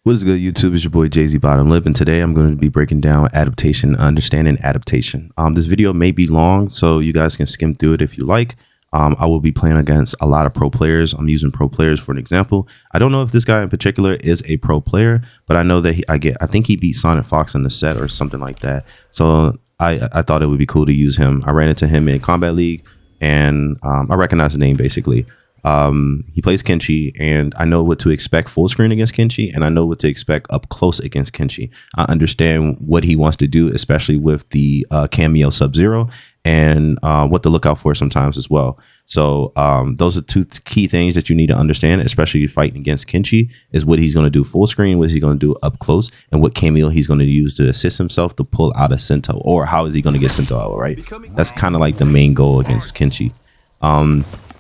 What is good, YouTube? It's your boy Jay-Z Bottom Lip, and today I'm going to be breaking down adaptation, understanding adaptation. This video may be long, so you guys can skim through it if you like. I will be playing against a lot of pro players. I'm using pro players for an example. I don't know if this guy in particular is a pro player, but I know that I think he beat Sonic Fox in the set or something like that. So I thought it would be cool to use him. I ran into him in Kombat League, and I recognize the name basically. He plays Kenshi, and I know what to expect full screen against Kenshi, and I know what to expect up close against Kenshi. I understand what he wants to do, especially with the cameo Sub-Zero, and what to look out for sometimes as well. So those are two key things that you need to understand, especially fighting against Kenshi, is what he's going to do full screen, what he's going to do up close, and what cameo he's going to use to assist himself to pull out a Sento, or how is he going to get Sento out, right? That's kind of like the main goal against Kenshi.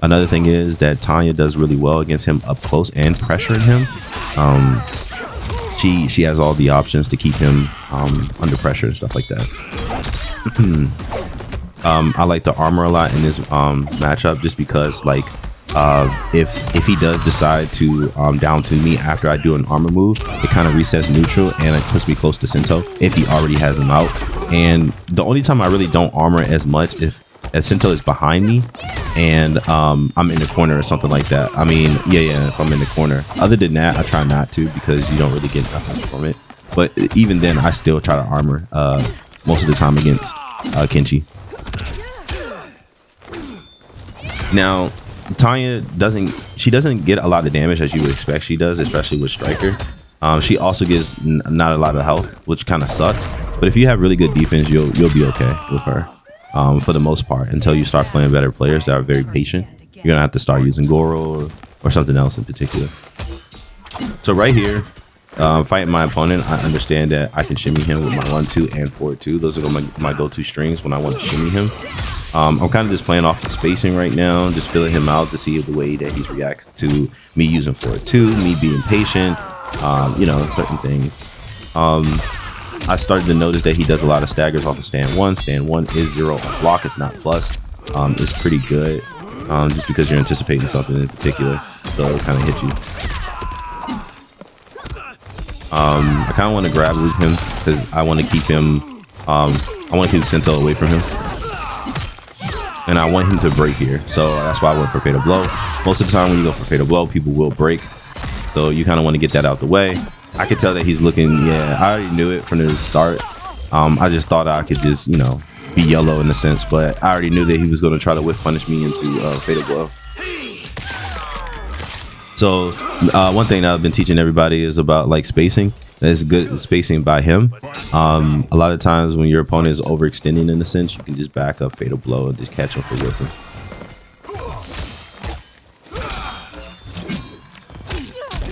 Another thing is that Tanya does really well against him up close and pressuring him. She has all the options to keep him under pressure and stuff like that. I like the armor a lot in this matchup, just because like if he does decide to down to me after I do an armor move, it kind of resets neutral and it puts me close to Sento if he already has him out. And the only time I really don't armor as much if Sento is behind me and I'm in the corner or something like that. I mean, yeah, if I'm in the corner. Other than that, I try not to, because you don't really get nothing from it. But even then, I still try to armor most of the time against Kenshi. Now, Tanya doesn't get a lot of damage as you would expect she does, especially with Striker. She also gets not a lot of health, which kind of sucks. But if you have really good defense, you'll be okay with her. For the most part, until you start playing better players that are very patient. You're gonna have to start using Goro or something else in particular. So right here, fighting my opponent, I understand that I can shimmy him with my 1-2 and 4-2. Those are my go-to strings when I want to shimmy him. I'm kind of just playing off the spacing right now, just filling him out to see the way that he reacts to me using 4-2, me being patient, you know, certain things. I started to notice that he does a lot of staggers off of stand 1. Stand 1 is 0 on block. It's not plus. It's pretty good, just because you're anticipating something in particular, so it'll kind of hit you. I kind of want to grab loop him because I want to keep him. I want to keep Sento away from him, and I want him to break here. So that's why I went for Fatal Blow. Most of the time when you go for Fatal Blow, people will break, so you kind of want to get that out the way. I could tell that he's looking, yeah, I already knew it from the start. I just thought I could just, you know, be yellow in a sense, but I already knew that he was going to try to whiff punish me into Fatal Blow. So one thing that I've been teaching everybody is about like spacing. That's good spacing by him. A lot of times when your opponent is overextending in a sense, you can just back up Fatal Blow and just catch him for whiffing.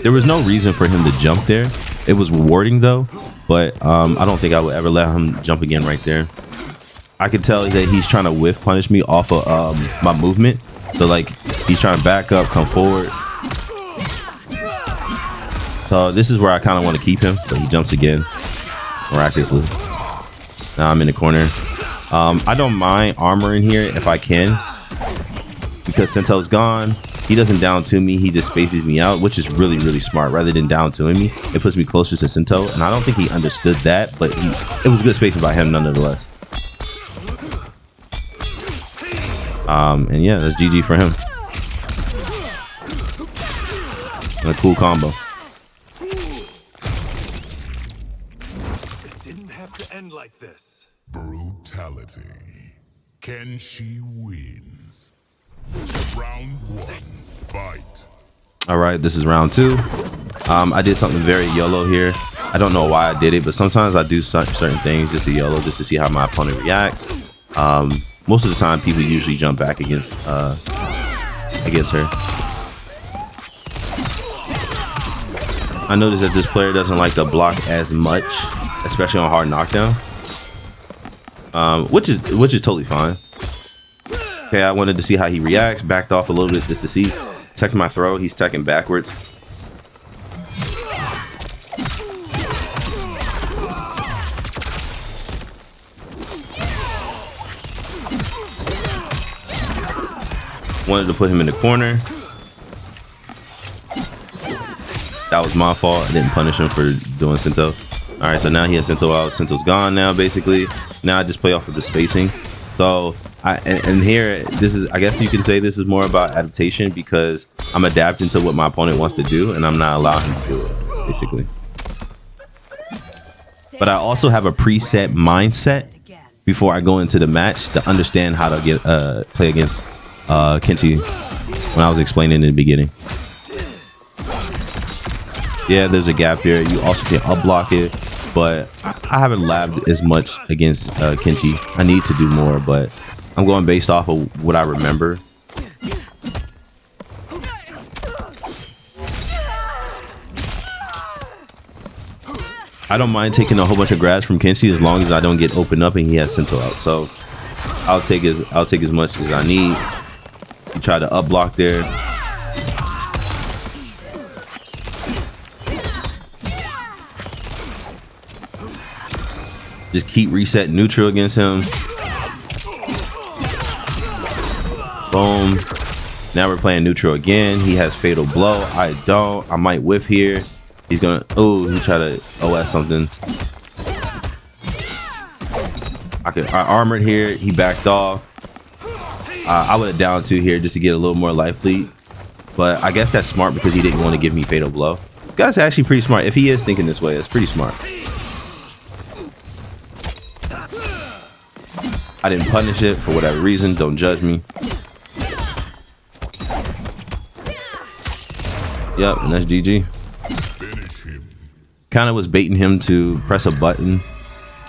There was no reason for him to jump there. It was rewarding though, but I don't think I would ever let him jump again right there. I could tell that he's trying to whiff punish me off of my movement. So like he's trying to back up, come forward. So this is where I kind of want to keep him. So he jumps again, miraculously. Now I'm in the corner. I don't mind armoring here if I can, because Sento's gone. He doesn't down to me, he just spaces me out, which is really, really smart. Rather than down to me, it puts me closer to Sento, and I don't think he understood that, but it was good spacing by him nonetheless. And yeah, that's GG for him. And a cool combo. It didn't have to end like this. Brutality. Kenshi wins. Round 1, fight. All right, this is round 2. I did something very YOLO here. I don't know why I did it, but sometimes I do certain things just to YOLO, just to see how my opponent reacts. Most of the time, people usually jump back against her. I noticed that this player doesn't like to block as much, especially on hard knockdown, which is totally fine. Okay, I wanted to see how he reacts. Backed off a little bit just to see. Tech my throw. He's teching backwards. Wanted to put him in the corner. That was was my fault. I didn't punish him for doing Sento. All right, so now he has Sento out. Sento's gone now, basically. Now I just play off of the spacing. So and here, this is, I guess you can say this is more about adaptation because I'm adapting to what my opponent wants to do, and I'm not allowing him to do it, basically. But I also have a preset mindset before I go into the match to understand how to get play against Kenshi when I was explaining in the beginning. Yeah, there's a gap here. You also can up block it, but I haven't labbed as much against Kenshi. I need to do more, but I'm going based off of what I remember. I don't mind taking a whole bunch of grabs from Kenshi as long as I don't get opened up and he has Sento out. So I'll take as much as I need. You try to up block there. Just keep reset neutral against him. Boom. Now we're playing neutral again. He has fatal blow. I don't. I might whiff here. He's gonna. Oh, he tried to OS something. I armored here. He backed off. I would have down two here just to get a little more life lead. But I guess that's smart because he didn't want to give me fatal blow. This guy's actually pretty smart. If he is thinking this way, it's pretty smart. I didn't punish it for whatever reason. Don't judge me. Yep, and that's GG. Kind of was baiting him to press a button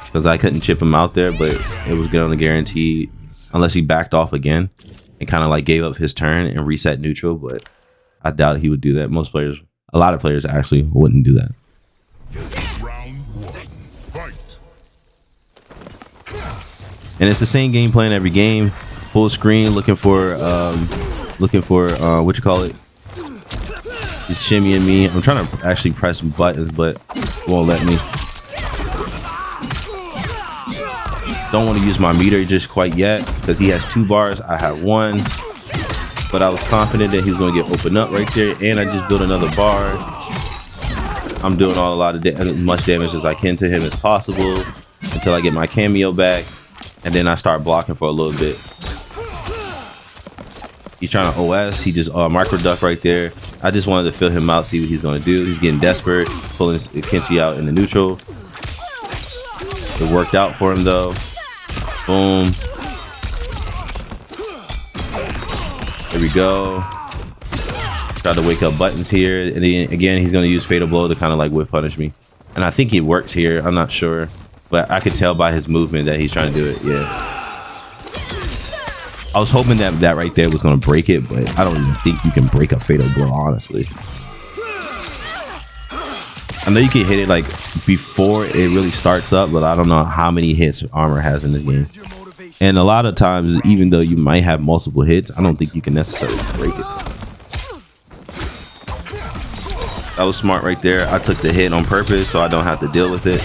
because I couldn't chip him out there, but it was good on the guarantee unless he backed off again and kind of like gave up his turn and reset neutral. But I doubt he would do that. Most players, a lot of players actually wouldn't do that. Round one, fight. And it's the same game plan every game. Full screen, looking for what you call it. He's shimmying me. I'm trying to actually press some buttons, but it won't let me. Don't want to use my meter just quite yet because he has 2 bars. I have 1, but I was confident that he was going to get opened up right there, and I just built another bar. I'm doing a lot of as much damage as I can to him as possible until I get my cameo back, and then I start blocking for a little bit. He's trying to OS. He just micro duck right there. I just wanted to fill him out, see what he's going to do. He's getting desperate, pulling Kenshi out in the neutral. It worked out for him though. Boom. There we go. Try to wake up buttons here, and then again he's going to use fatal blow to kind of like whip punish me. And I think it works here. I'm not sure, but I could tell by his movement that he's trying to do it. Yeah. I was hoping that right there was going to break it, but I don't even think you can break a fatal blow, honestly. I know you can hit it like before it really starts up, but I don't know how many hits armor has in this game. And a lot of times, even though you might have multiple hits, I don't think you can necessarily break it. That was smart right there. I took the hit on purpose so I don't have to deal with it.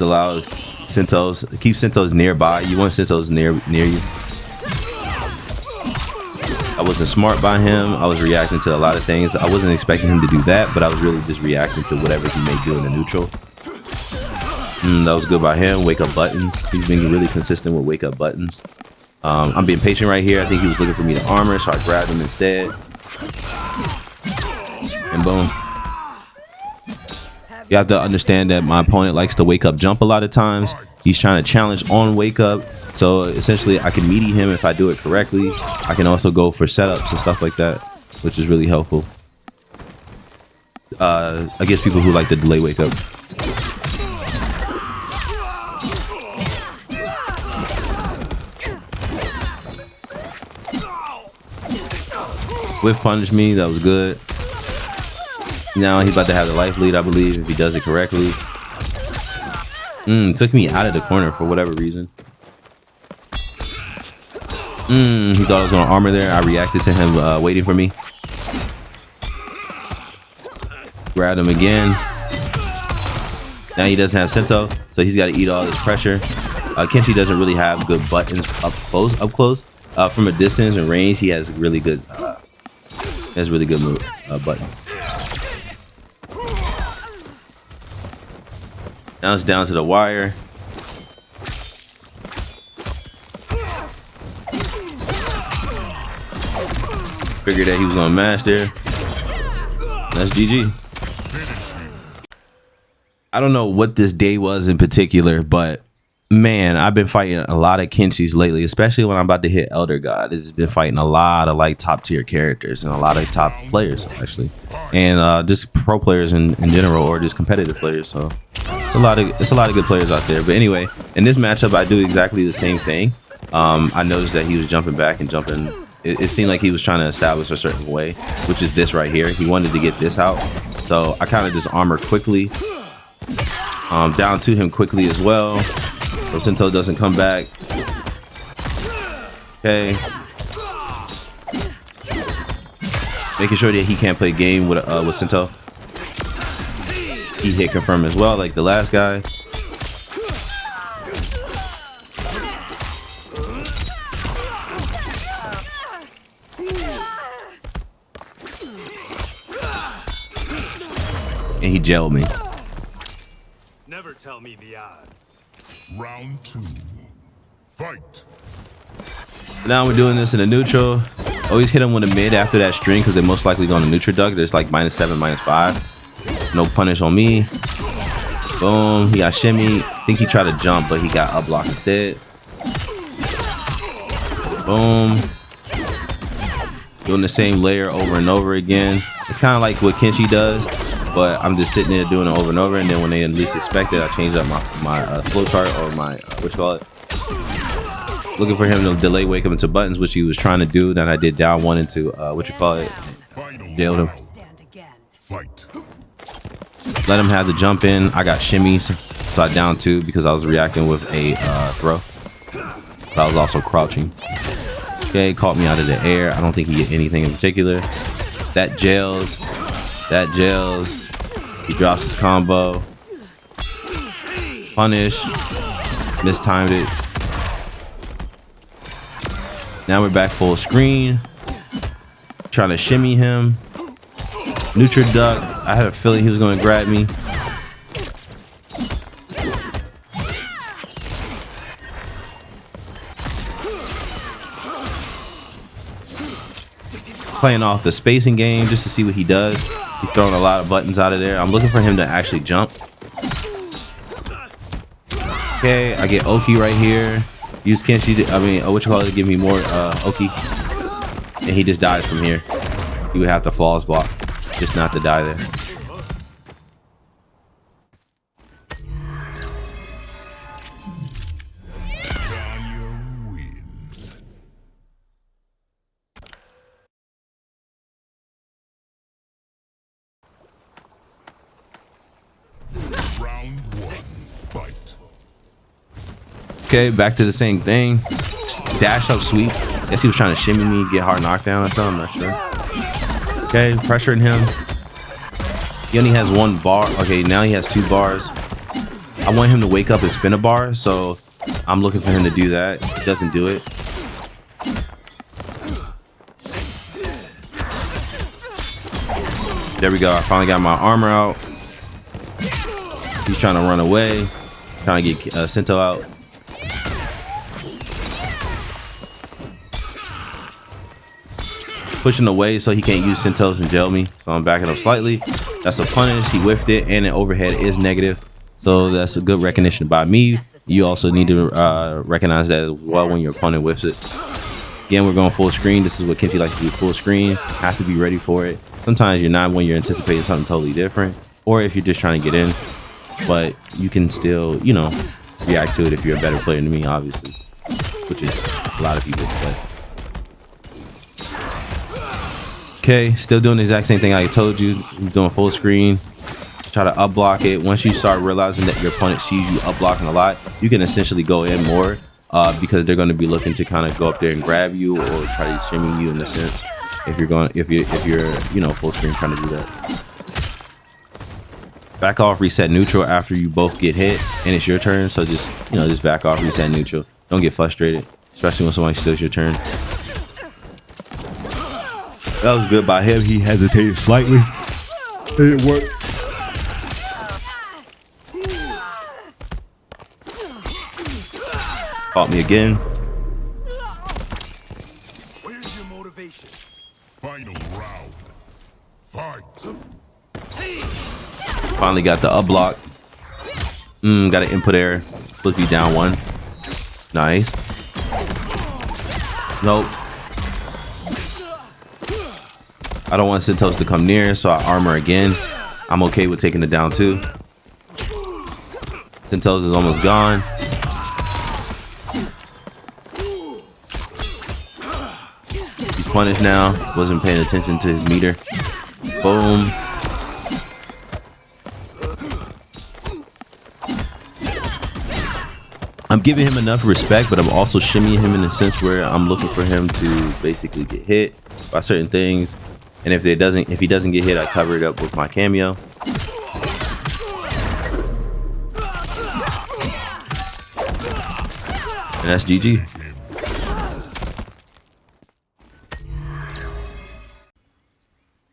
Allows Sentos, keep Sentos nearby. You want Sentos near you. I wasn't smart by him. I was reacting to a lot of things. I wasn't expecting him to do that, but I was really just reacting to whatever he may do in the neutral. That was good by him. Wake up buttons. He's been really consistent with wake up buttons. I'm being patient right here. I think he was looking for me to armor, so I grabbed him instead. And boom. You have to understand that my opponent likes to wake up jump a lot of times. He's trying to challenge on wake up. So essentially I can meaty him if I do it correctly. I can also go for setups and stuff like that, which is really helpful. Against people who like to delay wake up. Whiff punished me, that was good. Now he's about to have the life lead, I believe, if he does it correctly. Took me out of the corner for whatever reason. He thought I was going to armor there. I reacted to him waiting for me. Grabbed him again. Now he doesn't have Sento, so he's got to eat all this pressure. Kenshi doesn't really have good buttons up close. From a distance and range, he has really good move button. Now it's down to the wire. Figured that he was gonna mash there. That's GG. I don't know what this day was in particular, but man, I've been fighting a lot of Kenshis lately, especially when I'm about to hit Elder God. It's been fighting a lot of like top tier characters and a lot of top players actually, and just pro players in general, or just competitive players. So it's a lot of good players out there. But anyway, in this matchup, I do exactly the same thing. I noticed that he was jumping back and jumping. It seemed like he was trying to establish a certain way, which is this right here. He wanted to get this out, so I kind of just armored quickly, down to him quickly as well. So Sento doesn't come back. Okay. Making sure that he can't play game with Sento. He hit confirm as well, like the last guy. And he jailed me. Never tell me the odds. Round 2. Fight. Now we're doing this in a neutral. Always hit him with a mid after that string because they're most likely going to neutral duck. There's like -7, -5. No punish on me. Boom. He got shimmy. I think he tried to jump, but he got up block instead. Boom. Doing the same layer over and over again. It's kind of like what Kenshi does, but I'm just sitting there doing it over and over, and then when they least expect it, I change up my flow chart, or my what you call it. Looking for him to delay wake up into buttons, which he was trying to do. Then I did down one into what you call it, jailed him. Fight. Let him have the jump in. I got shimmies, so I down 2 because I was reacting with a throw. But I was also crouching. Okay, caught me out of the air. I don't think he hit anything in particular. That jails. That jails. He drops his combo. Punish. Mistimed it. Now we're back full screen. Trying to shimmy him. Neutral duck. I had a feeling he was going to grab me. Playing off the spacing game just to see what he does. He's throwing a lot of buttons out of there. I'm looking for him to actually jump. Okay, I get Oki right here. Use Kenshi to, give me more Oki. And he just dies from here. He would have to flawless block just not to die there. Tanya wins. Round 1. Fight. Okay, back to the same thing. Dash up sweep. Guess he was trying to shimmy me, get hard knockdown or something. I'm not sure. Okay, pressuring him. He only has 1 bar. Okay, now he has 2 bars. I want him to wake up and spin a bar, so I'm looking for him to do that. He doesn't do it. There we go. I finally got my armor out. He's trying to run away. Trying to get Sento out. Pushing away so he can't use Sentos and jail me. So I'm backing up slightly. That's a punish. He whiffed it, and the overhead is negative. So that's a good recognition by me. You also need to recognize that as well when your opponent whiffs it. Again, we're going full screen. This is what Kenshi likes to do, full screen. Have to be ready for it. Sometimes you're not when you're anticipating something totally different, or if you're just trying to get in. But you can still, you know, react to it if you're a better player than me, obviously, which is a lot of people. But okay, still doing the exact same thing I told you. He's doing full screen. Try to up block it. Once you start realizing that your opponent sees you up blocking a lot, you can essentially go in more because they're going to be looking to kind of go up there and grab you or try to shimmy you in a sense. If you're you know, full screen trying to do that. Back off, reset neutral after you both get hit, and it's your turn. So just, you know, just back off, reset neutral. Don't get frustrated, especially when somebody steals your turn. That was good by him. He hesitated slightly. It didn't work. Caught me again. Where's your motivation? Final round. Fight. Finally got the up block. Got an input error. Split me down one. Nice. Nope. I don't want Santos to come near, so I armor again. I'm okay with taking it down too. Santos is almost gone. He's punished now. Wasn't paying attention to his meter. Boom. I'm giving him enough respect, but I'm also shimmying him in a sense where I'm looking for him to basically get hit by certain things. And if he doesn't get hit, I cover it up with my cameo. And that's GG.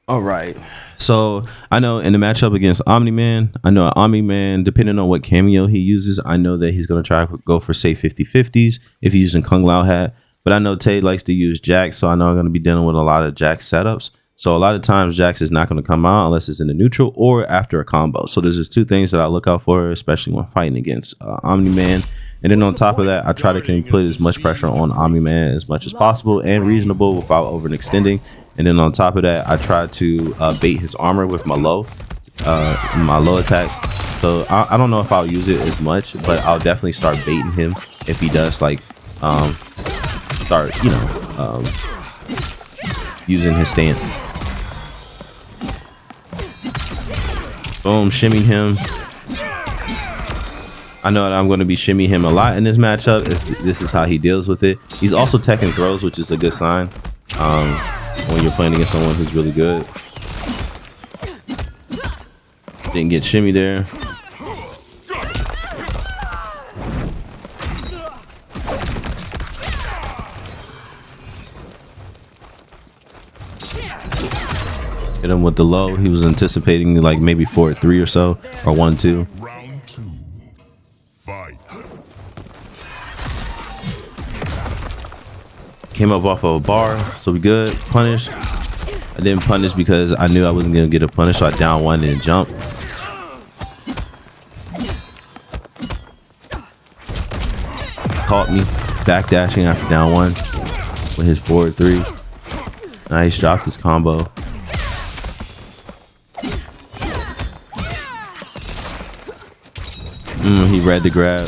All right. So I know in the matchup against Omni-Man, I know Omni-Man, depending on what cameo he uses, I know that he's going to try to go for, say, 50-50s if he's using Kung Lao hat. But I know Tay likes to use Jax, so I know I'm going to be dealing with a lot of Jax setups. So a lot of times Jax is not going to come out unless it's in the neutral or after a combo. So there's just two things that I look out for, especially when fighting against Omni-Man. And then on top of that, I try to put as much pressure on Omni-Man as much as possible and reasonable without overextending. And then on top of that, I try to bait his armor with my low attacks. So I don't know if I'll use it as much, but I'll definitely start baiting him if he does like start, you know, using his stance. Boom, shimmying him. I know that I'm going to be shimmying him a lot in this matchup if this is how he deals with it. He's also teching throws, which is a good sign when you're playing against someone who's really good. Didn't get shimmy there. Hit him with the low. He was anticipating like maybe 4-3 or so, or 1-2. Round 2. Fight. Came up off of a bar, so we good. Punish. I didn't punish because I knew I wasn't gonna get a punish, so I down one and jump. Caught me backdashing after down one with his 4-3. Nice, dropped his combo. He read the grab.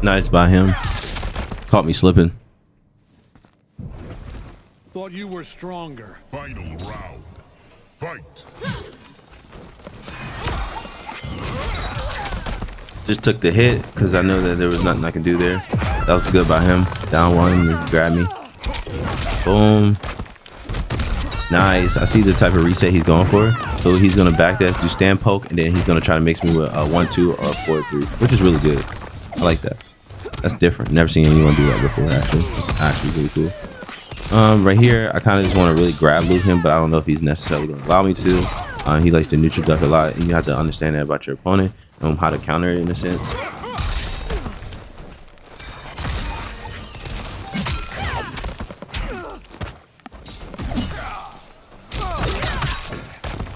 Nice by him. Caught me slipping. Thought you were stronger. Final round. Fight. Just took the hit because I know that there was nothing I can do there. That was good by him. Down one, he grabbed me. Boom. Nice. I see the type of reset he's going for. So he's going to back that, do stand poke, and then he's going to try to mix me with a 1-2 or 4-3, which is really good. I like that. That's different. Never seen anyone do that before, actually. It's actually really cool. Right here, I kind of just want to really grab loot him, but I don't know if he's necessarily going to allow me to. He likes to neutral duck a lot, and you have to understand that about your opponent and how to counter it in a sense.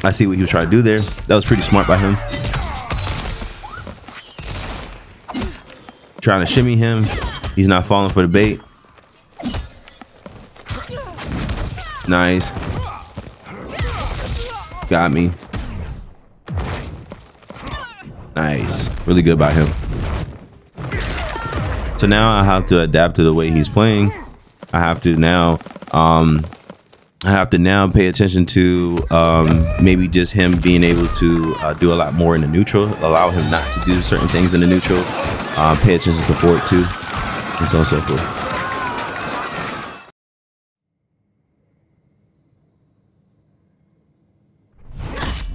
I see what he was trying to do there. That was pretty smart by him. Trying to shimmy him. He's not falling for the bait. Nice. Got me. Nice. Really good by him. So now I have to adapt to the way he's playing. I have to now pay attention to maybe just him being able to do a lot more in the neutral, allow him not to do certain things in the neutral, pay attention to forward too, and so on and so forth.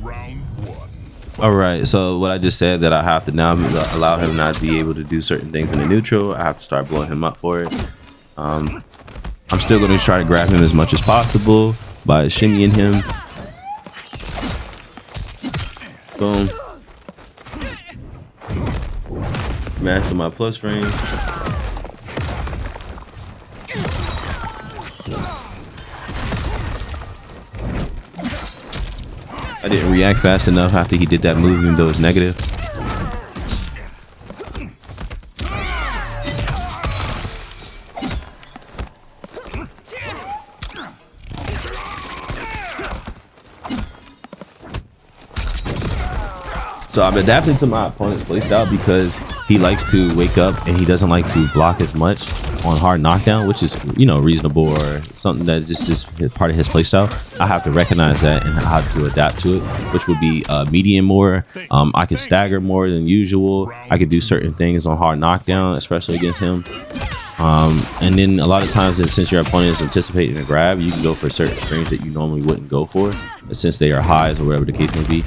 Round one. All right, so what I just said, that I have to now allow him not to be able to do certain things in the neutral. I have to start blowing him up for it. I'm still going to try to grab him as much as possible by shimmying him. Boom. Master my plus range. I didn't react fast enough after he did that move, even though it's negative. So I'm adapting to my opponent's playstyle because he likes to wake up and he doesn't like to block as much on hard knockdown, which is, you know, reasonable, or something that just is part of his playstyle. I have to recognize that and how to adapt to it, which would be medium more. I could stagger more than usual. I could do certain things on hard knockdown, especially against him. And then a lot of times, since your opponent is anticipating a grab, you can go for certain frames that you normally wouldn't go for, since they are highs or whatever the case may be.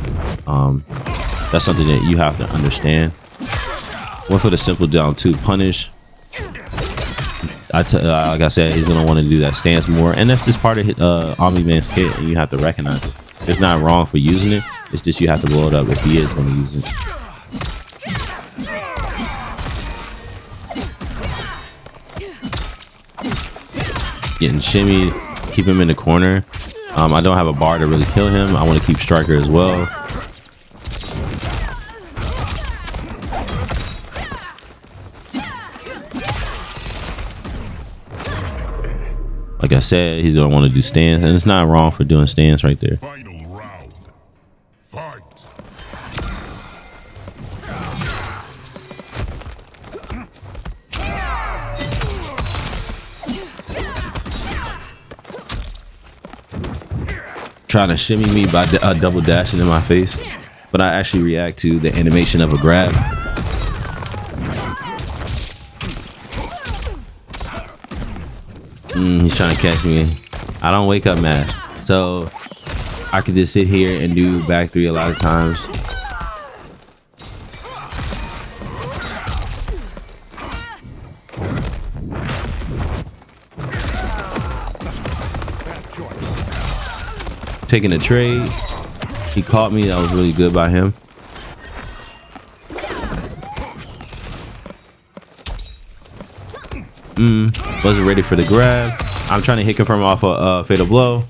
That's something that you have to understand. One for the simple down two punish. Like I said, he's gonna want to do that stance more, and that's just part of Omni-Man's kit, and you have to recognize it. It's not wrong for using it. It's just you have to blow it up if he is going to use it. Getting shimmied, keep him in the corner. I don't have a bar to really kill him. I want to keep striker as well. Like I said, he's gonna want to do stands, and it's not wrong for doing stands right there. Final round. Fight. Trying to shimmy me by double dashing in my face, but I actually react to the animation of a grab. He's trying to catch me. I don't wake up mash, so I could just sit here and do back three a lot of times. Taking a trade. He caught me. That was really good by him. Wasn't ready for the grab. I'm trying to hit confirm off a fatal blow.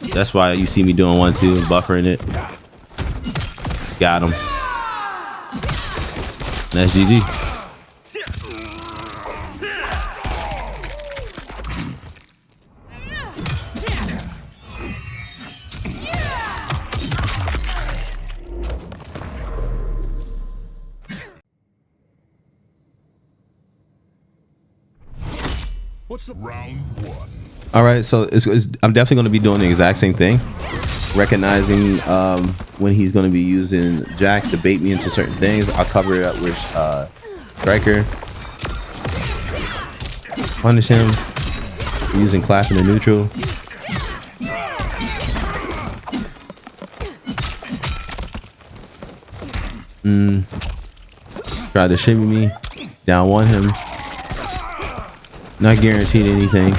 That's why you see me doing 1-2, buffering it. Got him. That's GG. What's the Round one. All right, so I'm definitely going to be doing the exact same thing, recognizing when he's going to be using jacks to bait me into certain things. I'll cover it up with striker, punish him using clap in the neutral. Try to shimmy me, down one him. Not guaranteed anything.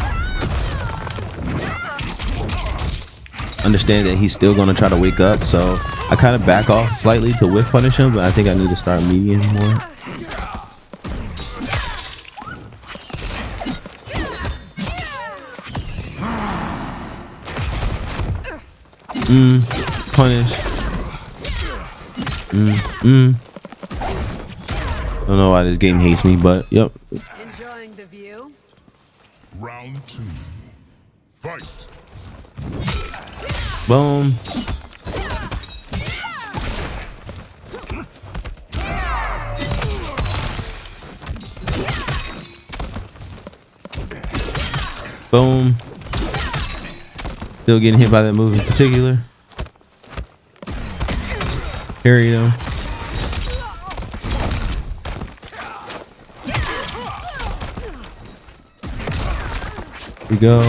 Understand that he's still going to try to wake up, so I kind of back off slightly to whiff punish him, but I think I need to start medium more. Punish. Don't know why this game hates me, but yep. Enjoying the view? Round two. Fight. Boom. Boom. Still getting hit by that move in particular. Carry them. Here we go.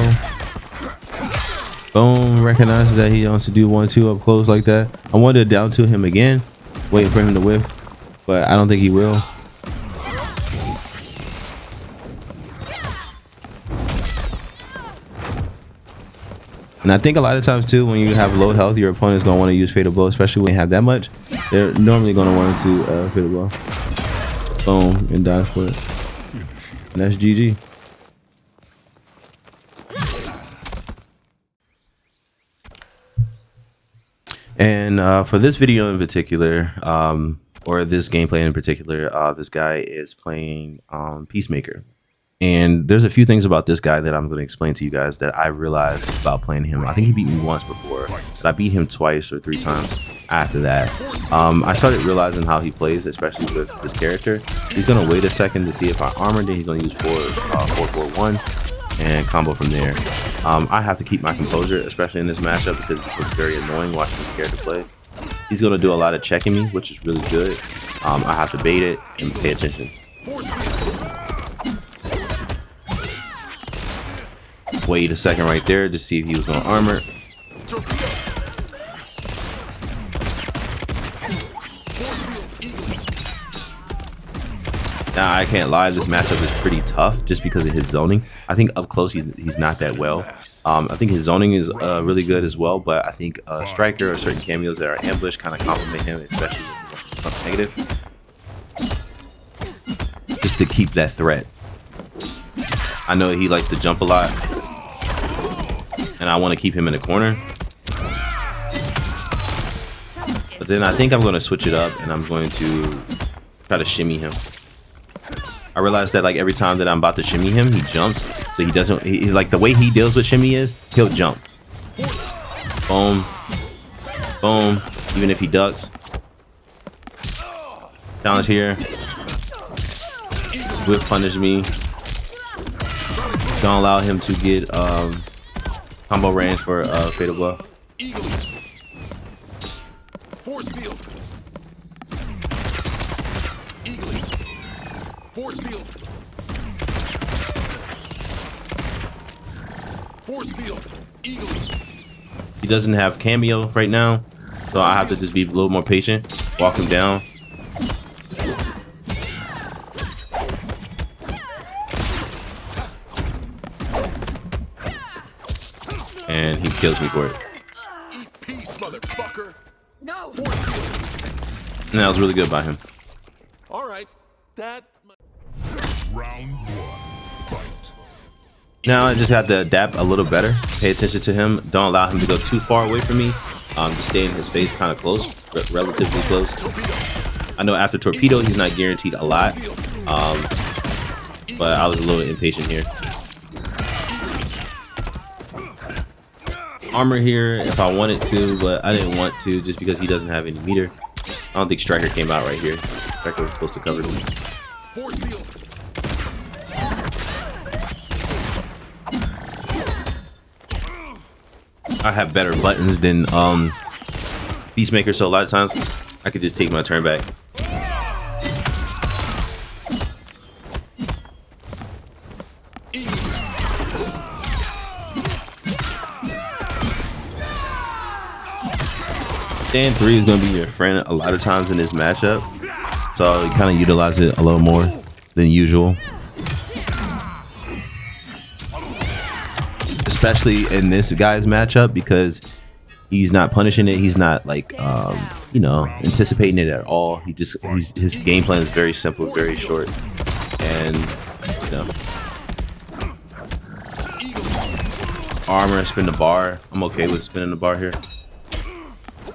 Boom. Recognizes that he wants to do 1-2 up close like that. I wanted to down to him again, waiting for him to whiff, but I don't think he will. And I think a lot of times too, when you have low health, your opponent's gonna want to use fatal blow, especially when you have that much. They're normally gonna want to fatal blow. Boom, and dive for it. And that's GG. And for this video in particular, or this gameplay in particular, this guy is playing Peacemaker. And there's a few things about this guy that I'm going to explain to you guys that I realized about playing him. I think he beat me once before, but I beat him twice or 3 times after that. I started realizing how he plays, especially with this character. He's going to wait a second to see if I armor, then he's going to use 4-4-1 and combo from there. I have to keep my composure, especially in this matchup, because it's very annoying watching this character play. He's going to do a lot of checking me, which is really good. I have to bait it and pay attention. Wait a second right there to see if he was going to armor. Now, I can't lie, this matchup is pretty tough just because of his zoning. I think up close he's not that well. I think his zoning is really good as well, but I think Striker or certain cameos that are ambush kind of complement him, especially with negative. Just to keep that threat. I know he likes to jump a lot, and I want to keep him in the corner. But then I think I'm going to switch it up, and I'm going to try to shimmy him. I realized that like every time that I'm about to shimmy him, he jumps. So he doesn't, like the way he deals with shimmy is, he'll jump. Boom. Boom. Even if he ducks. Challenge here. Whip punish me. Don't allow him to get combo range for fatal blow. Force field. Eagly. Force field. Force field. Eagly. He doesn't have cameo right now, so I have to just be a little more patient. Walk him down. And he kills me for it. Eat peace, motherfucker. No. And that was really good by him. All right. That. Round 1. Fight. Now I just have to adapt a little better. Pay attention to him. Don't allow him to go too far away from me. Just stay in his face kind of close, relatively close. I know after torpedo, he's not guaranteed a lot. But I was a little impatient here. Armor here if I wanted to, but I didn't want to just because he doesn't have any meter. I don't think Striker came out right here. Striker was supposed to cover me. Force field. I have better buttons than Peacemaker, so a lot of times I could just take my turn back. Stand 3 is going to be your friend a lot of times in this matchup, so you kind of utilize it a little more than usual. Especially in this guy's matchup because he's not punishing it. He's not like, you know, anticipating it at all. His game plan is very simple, very short, and you know, armor, spin the bar. I'm okay with spinning the bar here.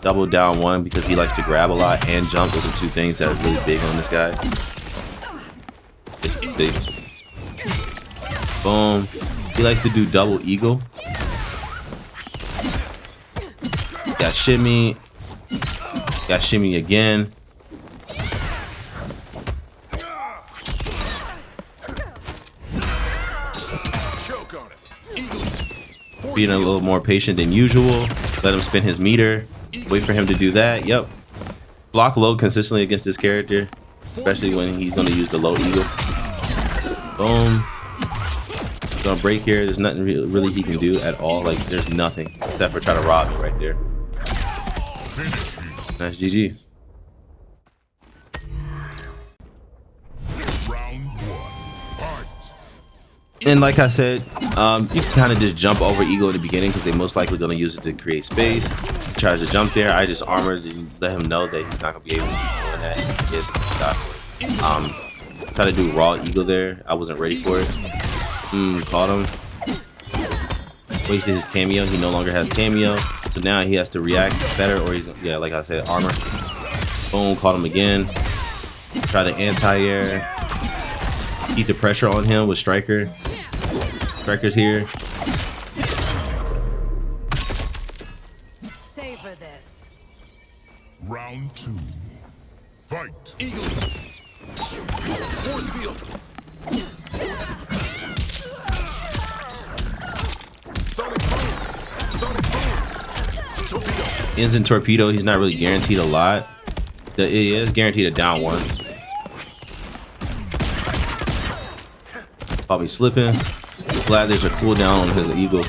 Double down 1 because he likes to grab a lot and jump. Those are 2 things that are really big on this guy. It's big. Boom. He likes to do double eagle. Got shimmy. Got shimmy again. Choke on it. being a little more patient than usual. Let him spin his meter. Wait for him to do that. Yep. Block low consistently against this character, especially when he's going to use the low eagle. Boom. He's going to break here. There's nothing really he can do at all. Like, there's nothing except for try to rob me right there. Nice GG. Round 1. Fight. And like I said, you can kind of just jump over eagle in the beginning because they're most likely going to use it to create space. He tries to jump there. I just armored and let him know that he's not going to be able to keep doing that. He gets shot for it. Try to do raw eagle there. I wasn't ready for it. Caught him. Wasted his cameo. He no longer has cameo. So now he has to react better, or he's, yeah, like I said, armor. Boom, caught him again. Try the anti-air. Keep the pressure on him with Striker. Striker's here. Savor this. Round 2. Fight. Eagle. Force field. Sonic boom. Sonic boom. Torpedo. Ends in torpedo. He's not really guaranteed a lot. He is guaranteed a down one. Probably slipping. Glad there's a cooldown on his eagle.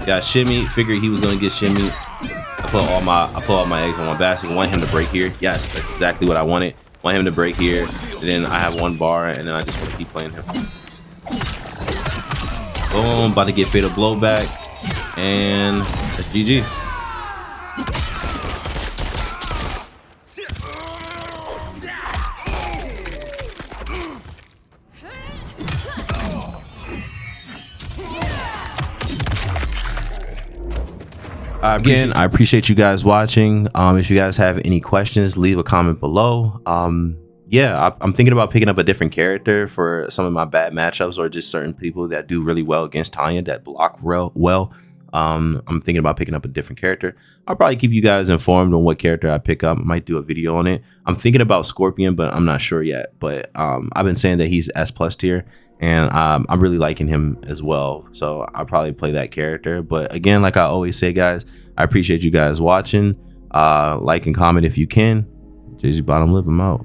Got shimmy. Figured he was gonna get shimmy. I put all my eggs on one basket. Want him to break here. Yes, that's exactly what I wanted. Want him to break here. And then I have one bar, and then I just want to keep playing him. Boom. About to get fatal blowback, and that's GG. Again, I appreciate you guys watching. If you guys have any questions, leave a comment below. Yeah, I'm thinking about picking up a different character for some of my bad matchups, or just certain people that do really well against Tanya, that block well. I'm thinking about picking up a different character. I'll probably keep you guys informed on what character I pick up. I might do a video on it. I'm thinking about Scorpion, but I'm not sure yet. But I've been saying that he's S+ tier, and I'm really liking him as well. So I'll probably play that character. But again, like I always say, guys, I appreciate you guys watching. Like and comment if you can. Jay-Z Bottom Lip, I'm out.